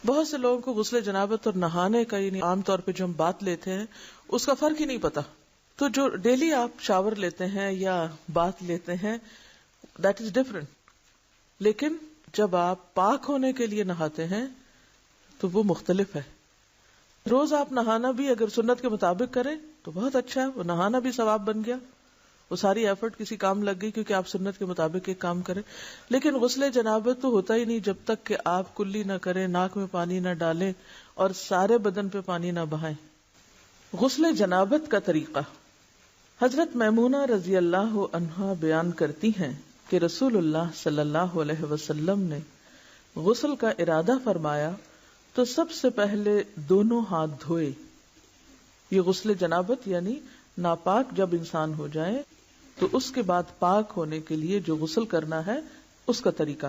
بہت سے لوگوں کو غسل جنابت اور نہانے کا یعنی عام طور پہ جو ہم بات لیتے ہیں اس کا فرق ہی نہیں پتا. تو جو ڈیلی آپ شاور لیتے ہیں یا بات لیتے ہیں دیٹ از ڈفرنٹ. لیکن جب آپ پاک ہونے کے لیے نہاتے ہیں تو وہ مختلف ہے. روز آپ نہانا بھی اگر سنت کے مطابق کریں تو بہت اچھا ہے, وہ نہانا بھی ثواب بن گیا, وہ ساری ایفرٹ کسی کام لگ گئی کیونکہ آپ سنت کے مطابق ایک کام کریں. لیکن غسل جنابت تو ہوتا ہی نہیں جب تک کہ آپ کلی نہ کریں, ناک میں پانی نہ ڈالیں اور سارے بدن پہ پانی نہ بہائیں. غسل جنابت کا طریقہ. حضرت میمونہ رضی اللہ عنہا بیان کرتی ہیں کہ رسول اللہ صلی اللہ علیہ وسلم نے غسل کا ارادہ فرمایا تو سب سے پہلے دونوں ہاتھ دھوئے. یہ غسل جنابت یعنی ناپاک جب انسان ہو جائے تو اس کے بعد پاک ہونے کے لیے جو غسل کرنا ہے اس کا طریقہ.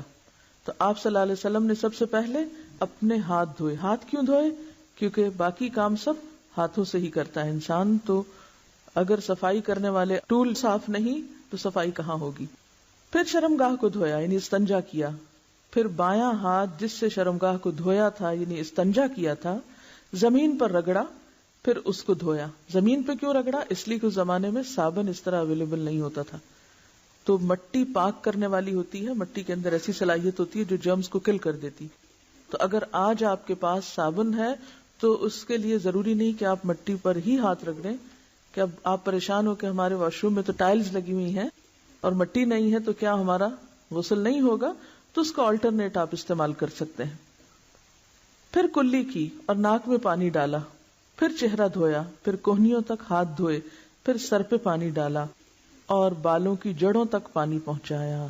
تو آپ صلی اللہ علیہ وسلم نے سب سے پہلے اپنے ہاتھ دھوئے. ہاتھ کیوں دھوئے؟ کیونکہ باقی کام سب ہاتھوں سے ہی کرتا ہے انسان, تو اگر صفائی کرنے والے ٹول صاف نہیں تو صفائی کہاں ہوگی. پھر شرمگاہ کو دھویا یعنی استنجا کیا. پھر بایاں ہاتھ جس سے شرمگاہ کو دھویا تھا یعنی استنجا کیا تھا زمین پر رگڑا, پھر اس کو دھویا. زمین پہ کیوں رگڑا؟ اس لیے کہ اس زمانے میں صابن اس طرح اویلیبل نہیں ہوتا تھا, تو مٹی پاک کرنے والی ہوتی ہے, مٹی کے اندر ایسی صلاحیت ہوتی ہے جو جرمز کو کل کر دیتی. تو اگر آج آپ کے پاس صابن ہے تو اس کے لیے ضروری نہیں کہ آپ مٹی پر ہی ہاتھ رگڑیں, کہ اب آپ پریشان ہو کہ ہمارے واش روم میں تو ٹائلز لگی ہوئی ہیں اور مٹی نہیں ہے تو کیا ہمارا غسل نہیں ہوگا, تو اس کا آلٹرنیٹ آپ استعمال کر سکتے ہیں. پھر کلی کی اور ناک میں پانی ڈالا, پھر چہرہ دھویا, پھر کوہنیوں تک ہاتھ دھوئے, پھر سر پہ پانی ڈالا اور بالوں کی جڑوں تک پانی پہنچایا.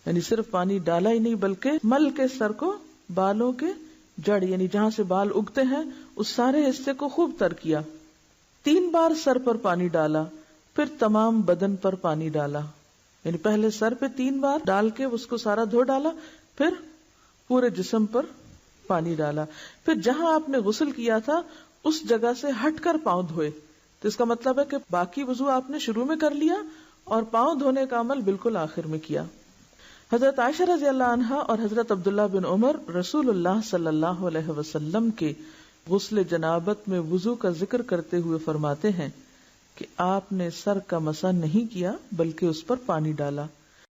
یعنی صرف پانی ڈالا ہی نہیں بلکہ مل کے سر کو بالوں کے جڑ یعنی جہاں سے بال اگتے ہیں اس سارے حصے کو خوب تر کیا. 3 بار سر پر پانی ڈالا, پھر تمام بدن پر پانی ڈالا. یعنی پہلے سر پہ 3 بار ڈال کے اس کو سارا دھو ڈالا, پھر پورے جسم پر پانی ڈالا. پھر جہاں آپ نے غسل کیا تھا اس جگہ سے ہٹ کر پاؤں دھوئے. تو اس کا مطلب ہے کہ باقی وضو آپ نے شروع میں کر لیا اور پاؤں دھونے کا عمل بالکل آخر میں کیا. حضرت عائشہ رضی اللہ عنہا اور حضرت عبداللہ بن عمر رسول اللہ صلی اللہ علیہ وسلم کے غسل جنابت میں وضو کا ذکر کرتے ہوئے فرماتے ہیں کہ آپ نے سر کا مسح نہیں کیا بلکہ اس پر پانی ڈالا.